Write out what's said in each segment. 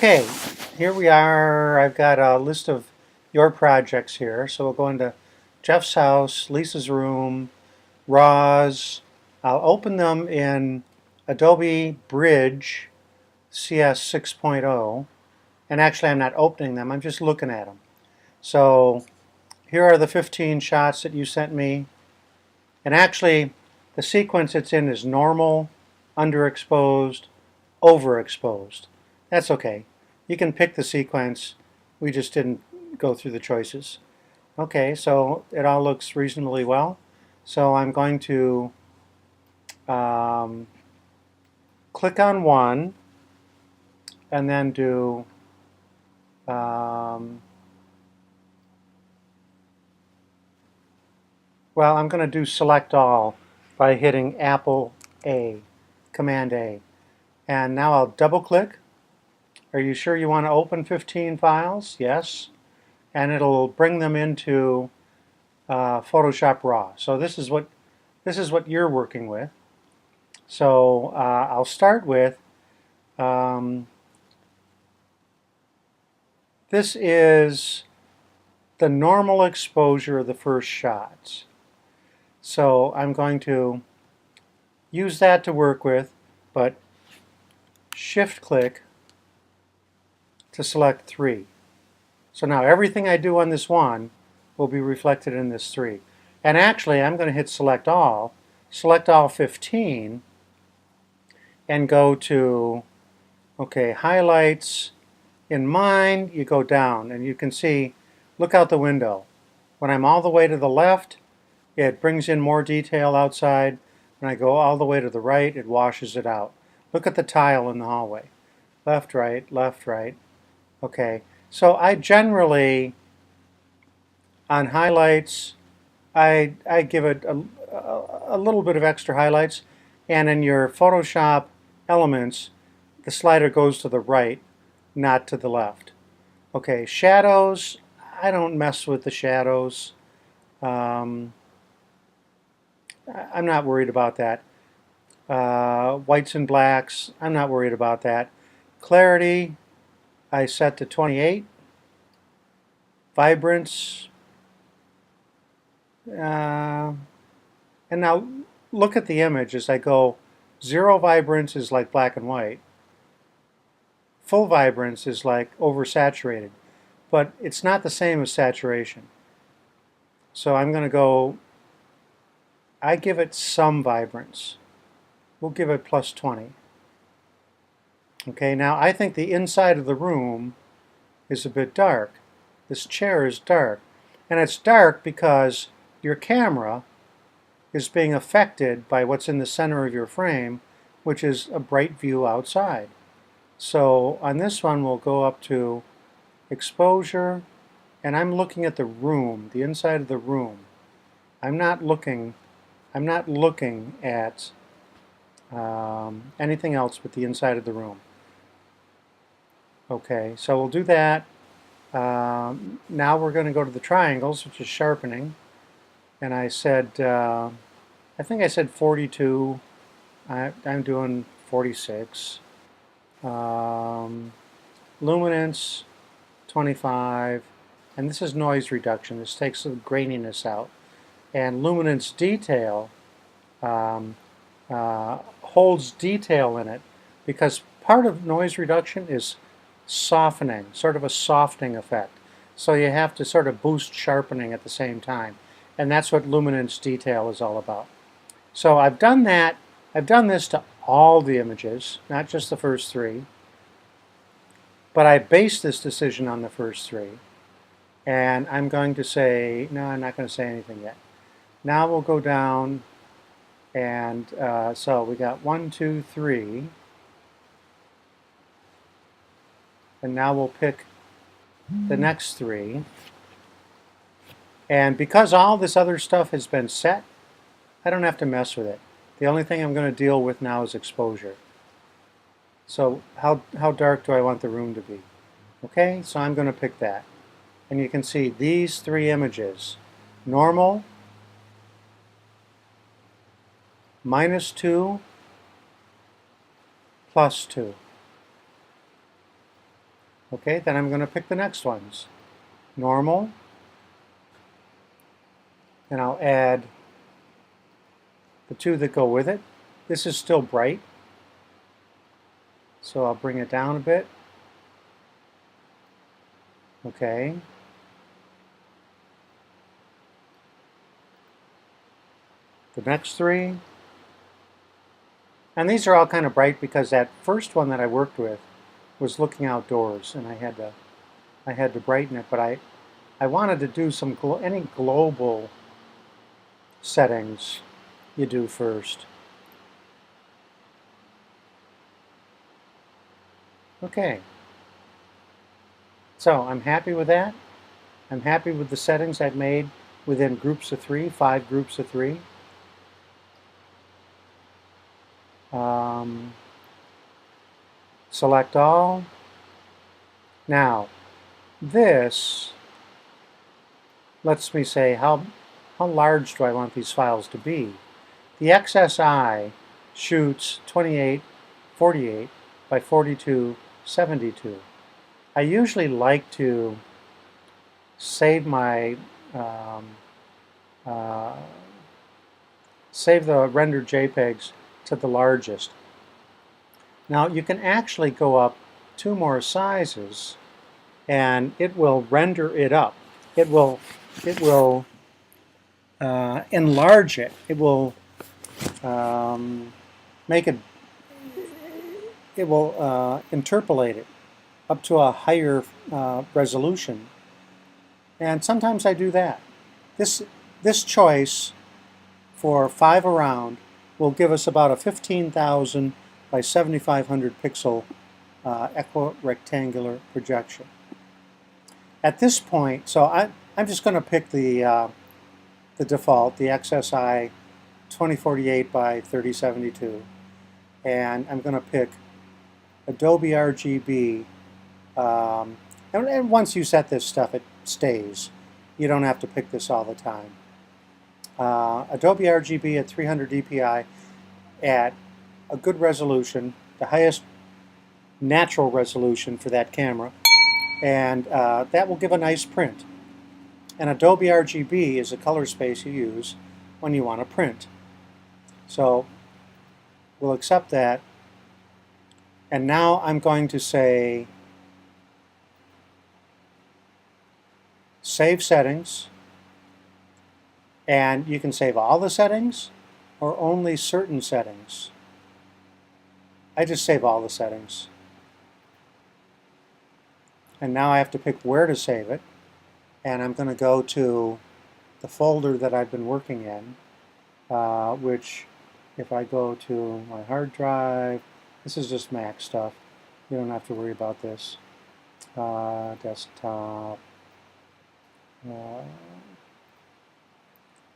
Okay, here we are. I've got a list of your projects here. So we'll go into Jeff's house, Lisa's room, Roz. I'll open them in Adobe Bridge CS 6.0. And actually I'm not opening them, I'm just looking at them. So here are the 15 shots that you sent me. And actually the sequence it's in is normal, underexposed, overexposed. That's okay. You can pick the sequence. We just didn't go through the choices. Okay, so it all looks reasonably well. So I'm going to click on one and then do well, I'm going to do select all by hitting Apple A, Command A. And now I'll double click. Are you sure you want to open 15 files? Yes. And it'll bring them into Photoshop Raw. So this is what you're working with. So I'll start with this is the normal exposure of the first shots. So I'm going to use that to work with, but shift click to select 3. So now everything I do on this one will be reflected in this 3. And actually I'm going to hit select all 15, and go to, okay, highlights. In mine, you go down and you can see, look out the window. When I'm all the way to the left, it brings in more detail outside. When I go all the way to the right, it washes it out. Look at the tile in the hallway. Left, right, left, right. Okay, so I generally, on highlights, I give it a little bit of extra highlights, and in your Photoshop elements, the slider goes to the right, not to the left. Okay, shadows, I don't mess with the shadows. I'm not worried about that. Whites and blacks, I'm not worried about that. Clarity, I set to 28. Vibrance, and now look at the image as I go. 0 vibrance is like black and white. Full vibrance is like oversaturated, but it's not the same as saturation. So I'm going to go, I give it some vibrance. We'll give it plus 20. Okay, now I think the inside of the room is a bit dark. This chair is dark. And it's dark because your camera is being affected by what's in the center of your frame, which is a bright view outside. So on this one, we'll go up to exposure, and I'm looking at the room, the inside of the room. I'm not looking at anything else but the inside of the room. Okay, so we'll do that. Now we're going to go to the triangles, which is sharpening. And I said, I think I said 42. I'm doing 46. Luminance, 25. And this is noise reduction. This takes the graininess out. And luminance detail holds detail in it, because part of noise reduction is softening, sort of a softening effect. So you have to sort of boost sharpening at the same time. And that's what luminance detail is all about. So I've done that. I've done this to all the images, not just the first 3. But I based this decision on the first 3. And I'm going to say, no, I'm not going to say anything yet. Now we'll go down, and so we got 1, 2, 3. And now we'll pick the next 3. And because all this other stuff has been set, I don't have to mess with it. The only thing I'm going to deal with now is exposure. So how dark do I want the room to be? Okay, so I'm going to pick that. And you can see these 3 images. Normal, -2, +2. Okay, then I'm going to pick the next ones. Normal, and I'll add the two that go with it. This is still bright, so I'll bring it down a bit. Okay. The next three. And these are all kind of bright because that first one that I worked with was looking outdoors, and I had to brighten it, but I wanted to do some any global settings you do first. Okay. So I'm happy with that. I'm happy with the settings I've made within groups of 3, 5 groups of 3. Select all. Now, this lets me say how large do I want these files to be. The XSI shoots 2848 by 4272. I usually like to save my save the rendered JPEGs to the largest. Now you can actually go up 2 more sizes and it will render it up. It will enlarge it. It will make it. It will interpolate it up to a higher resolution. And sometimes I do that. This choice for 5 around will give us about a 15,000 by 7,500 pixel equirectangular projection. At this point, so I'm just going to pick the default, the XSI 2048 by 3072, and I'm going to pick Adobe RGB. And once you set this stuff, it stays. You don't have to pick this all the time. Adobe RGB at 300 dpi at a good resolution, the highest natural resolution for that camera, and that will give a nice print. And Adobe RGB is a color space you use when you want to print. So we'll accept that. And now I'm going to say Save Settings. And you can save all the settings or only certain settings. I just save all the settings. And now I have to pick where to save it. And I'm going to go to the folder that I've been working in, which if I go to my hard drive, this is just Mac stuff. You don't have to worry about this. Desktop,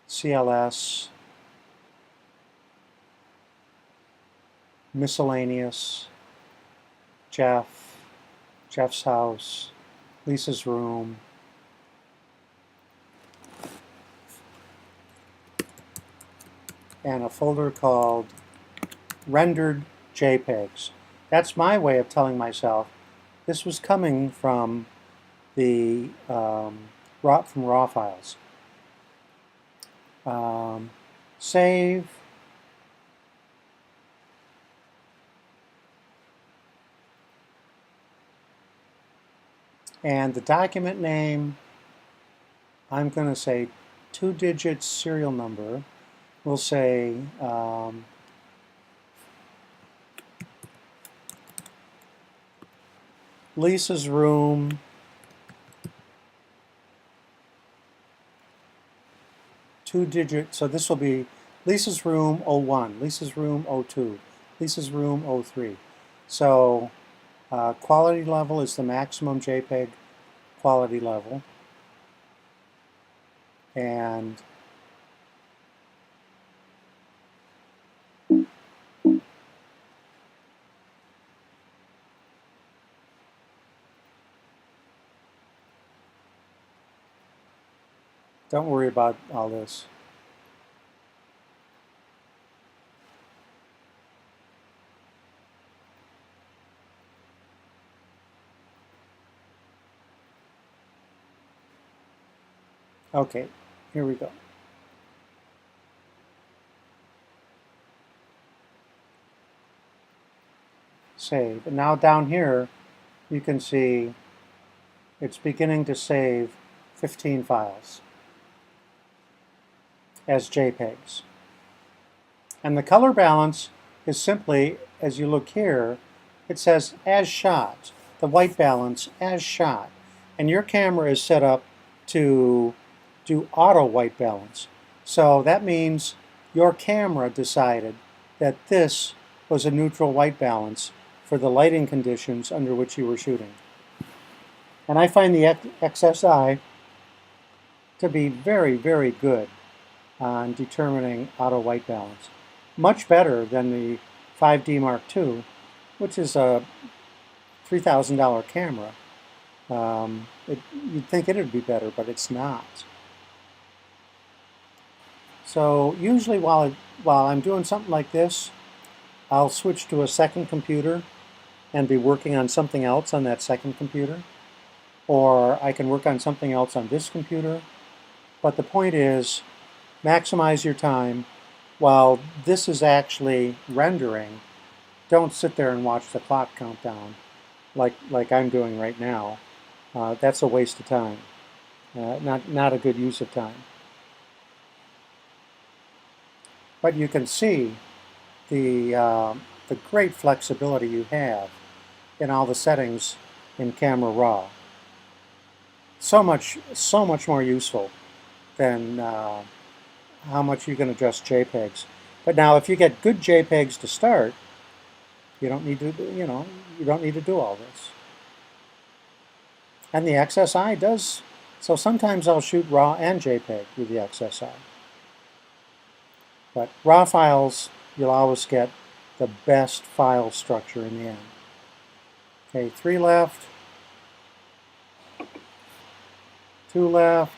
CLS, miscellaneous, Jeff's house, Lisa's room, and a folder called rendered JPEGs. That's my way of telling myself this was coming from the raw files. Save. And the document name, I'm going to say 2-digit serial number. We'll say Lisa's room, two-digit, so this will be Lisa's room 01, Lisa's room 02, Lisa's room 03. So quality level is the maximum JPEG quality level. And don't worry about all this. Okay, here we go. Save. And now down here, you can see it's beginning to save 15 files as JPEGs. And the color balance is simply, as you look here, it says as shot, the white balance as shot. And your camera is set up to do auto white balance. So that means your camera decided that this was a neutral white balance for the lighting conditions under which you were shooting. And I find the XSI to be very, very good on determining auto white balance. Much better than the 5D Mark II, which is a $3,000 camera. You'd think it would be better, but it's not. So usually while I'm doing something like this, I'll switch to a second computer and be working on something else on that second computer. Or I can work on something else on this computer. But the point is, maximize your time. While this is actually rendering, don't sit there and watch the clock count down like I'm doing right now. That's a waste of time. Not a good use of time. But you can see the great flexibility you have in all the settings in Camera Raw. So much more useful than how much you can adjust JPEGs. But now, if you get good JPEGs to start, you don't need to, you don't need to do all this. And the XSI does. So sometimes I'll shoot RAW and JPEG with the XSI. But RAW files, you'll always get the best file structure in the end. Okay, 3 left, 2 left,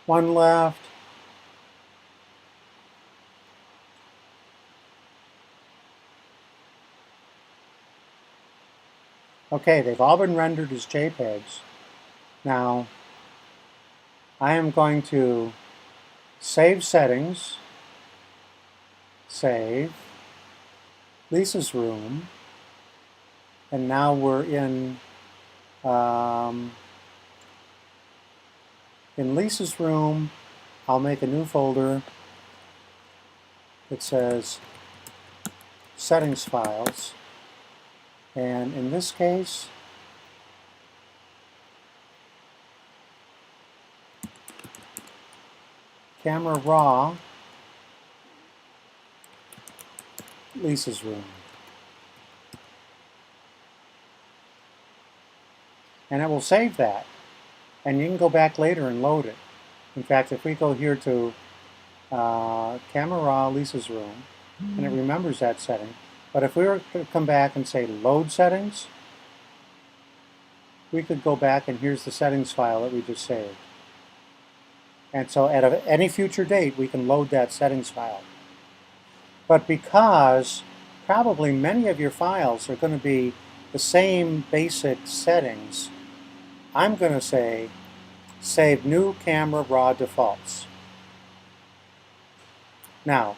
1 left, okay, they've all been rendered as JPEGs. Now, I am going to save settings, save, Lisa's room, and now we're in Lisa's room. I'll make a new folder that says settings files, and in this case Camera Raw, Lisa's room. And it will save that. And you can go back later and load it. In fact, if we go here to Camera Raw, Lisa's room, and it remembers that setting. But if we were to come back and say load settings, we could go back and here's the settings file that we just saved. And so at any future date, we can load that settings file. But because probably many of your files are going to be the same basic settings, I'm going to say save new Camera Raw defaults. Now,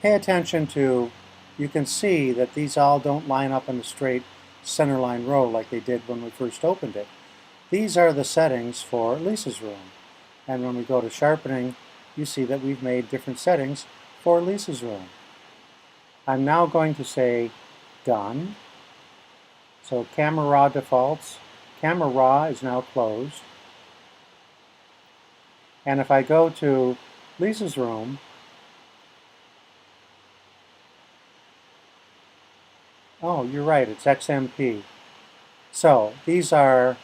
pay attention to, you can see that these all don't line up in a straight centerline row like they did when we first opened it. These are the settings for Lisa's room. And when we go to sharpening, you see that we've made different settings for Lisa's room. I'm now going to say done. So Camera Raw defaults. Camera Raw is now closed. And if I go to Lisa's room, oh, you're right, it's XMP. So these are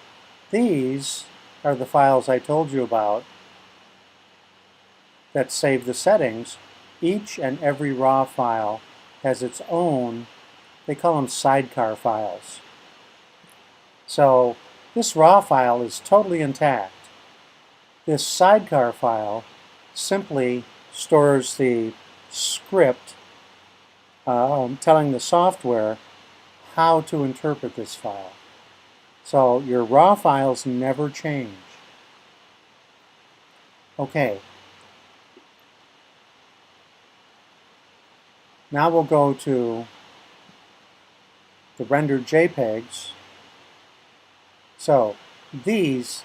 the files I told you about that save the settings. Each and every RAW file has its own, they call them sidecar files. So this RAW file is totally intact. This sidecar file simply stores the script telling the software how to interpret this file. So your raw files never change. Okay. Now we'll go to the rendered JPEGs. So these,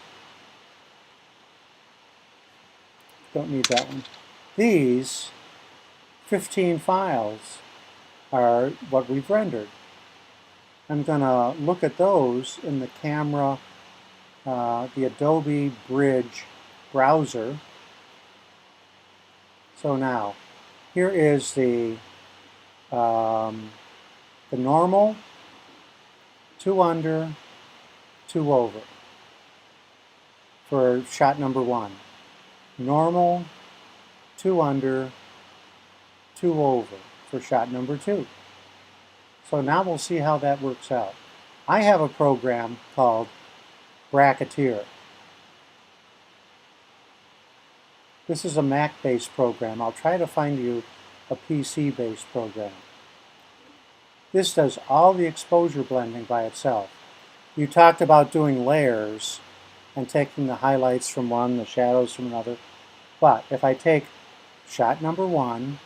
don't need that one. These 15 files are what we've rendered. I'm going to look at those in the camera, the Adobe Bridge browser. So now, here is the normal, 2 under, 2 over for shot number 1. Normal, 2 under, 2 over for shot number 2. So now we'll see how that works out. I have a program called Bracketeer. This is a Mac-based program. I'll try to find you a PC-based program. This does all the exposure blending by itself. You talked about doing layers and taking the highlights from one, the shadows from another. But if I take shot number 1,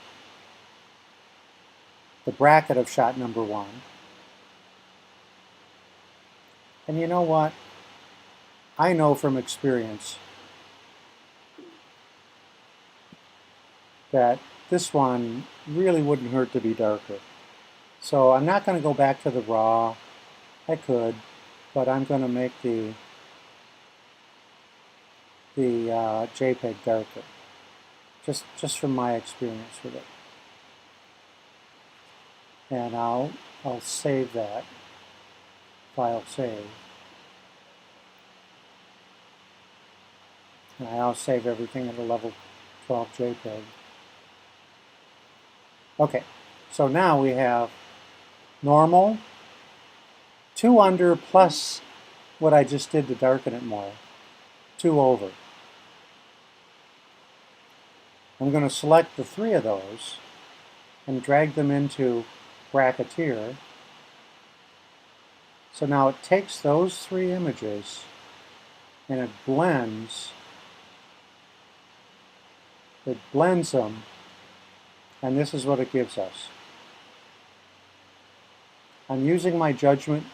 the bracket of shot number 1, and you know what? I know from experience that this one really wouldn't hurt to be darker. So I'm not going to go back to the raw. I could, but I'm going to make the JPEG darker, just from my experience with it. And I'll save that, file save. And I'll save everything at a level 12 JPEG. Okay, so now we have normal, 2 under plus what I just did to darken it more, 2 over. I'm going to select the 3 of those and drag them into Bracketeer. So now it takes those 3 images and it blends them, and this is what it gives us. I'm using my judgment.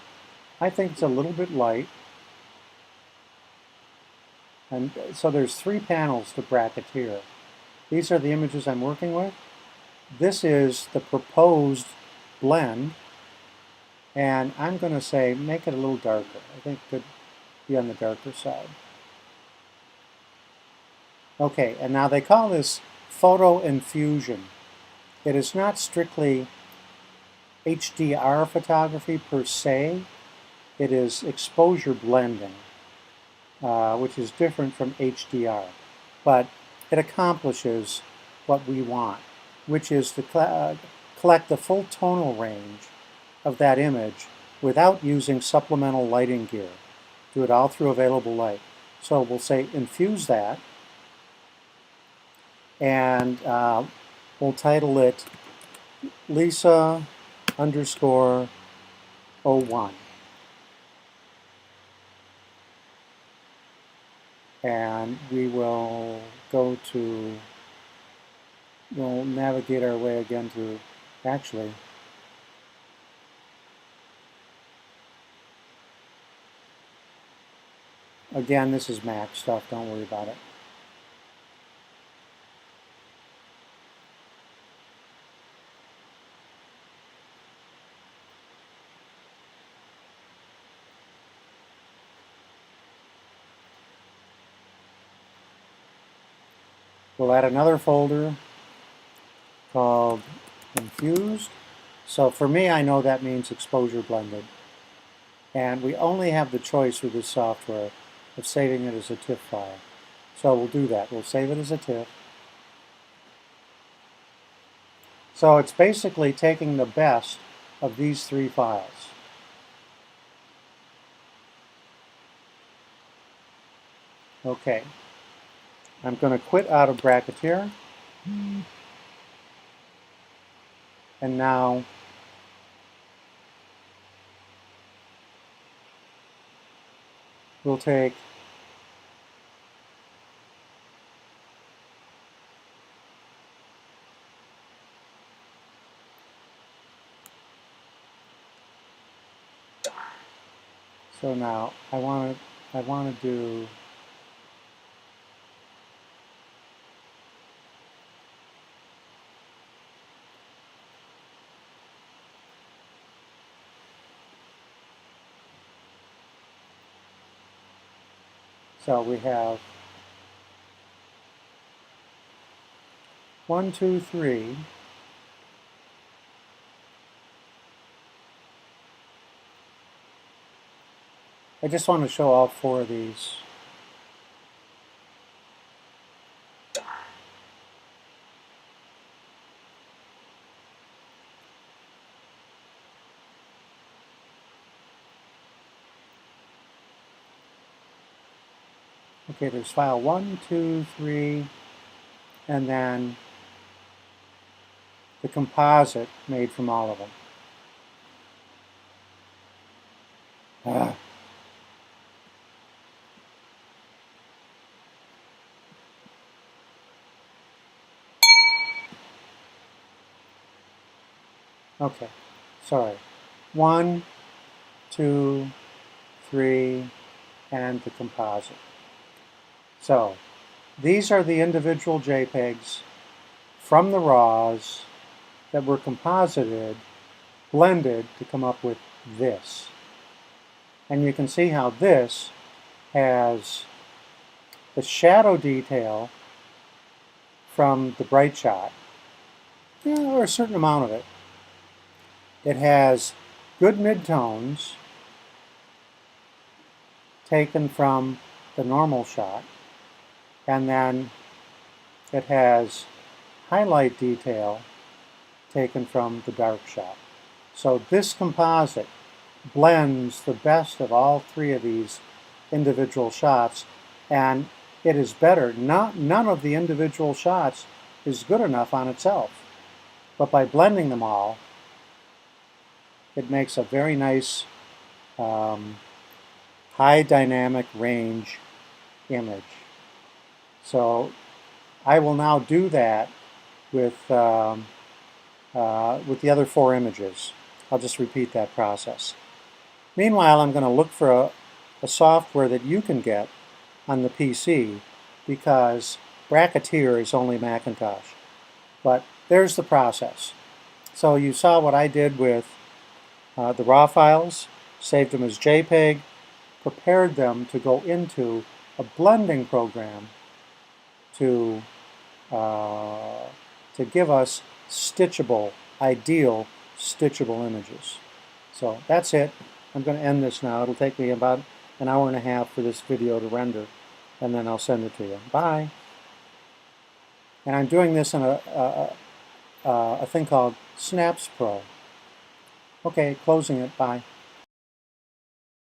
I think it's a little bit light. And so there's 3 panels to Bracketeer. These are the images I'm working with. This is the proposed blend, and I'm going to say make it a little darker. I think it could be on the darker side. Okay, and now they call this photo infusion. It is not strictly HDR photography per se. It is exposure blending, which is different from HDR. But it accomplishes what we want, which is to collect the full tonal range of that image without using supplemental lighting gear. Do it all through available light. So we'll say infuse that, and we'll title it Lisa _01. And we will go to, we'll navigate our way again to, actually, again, this is Mac stuff, don't worry about it. We'll add another folder called Infused. So for me, I know that means exposure blended. And we only have the choice with this software of saving it as a TIFF file. So we'll do that. We'll save it as a TIFF. So it's basically taking the best of these 3 files. Okay. I'm going to quit out of Bracketeer. And now we'll take so now I want to do so we have 1, 2, 3. I just want to show all 4 of these. Okay, there's file 1, 2, 3, and then the composite made from all of them. Ah. Okay, sorry. 1, 2, 3, and the composite. So these are the individual JPEGs from the RAWs that were composited, blended to come up with this. And you can see how this has the shadow detail from the bright shot, or a certain amount of it. It has good midtones taken from the normal shot, and then it has highlight detail taken from the dark shot. So this composite blends the best of all 3 of these individual shots, and it is better. None of the individual shots is good enough on itself, but by blending them all, it makes a very nice high dynamic range image. So I will now do that with the other 4 images. I'll just repeat that process. Meanwhile, I'm going to look for a software that you can get on the PC, because Bracketeer is only Macintosh. But there's the process. So you saw what I did with the RAW files, saved them as JPEG, prepared them to go into a blending program to give us stitchable, ideal stitchable images. So that's it. I'm going to end this now. It'll take me about an hour and a half for this video to render, and then I'll send it to you. Bye. And I'm doing this in a thing called Snaps Pro. Okay, closing it. Bye.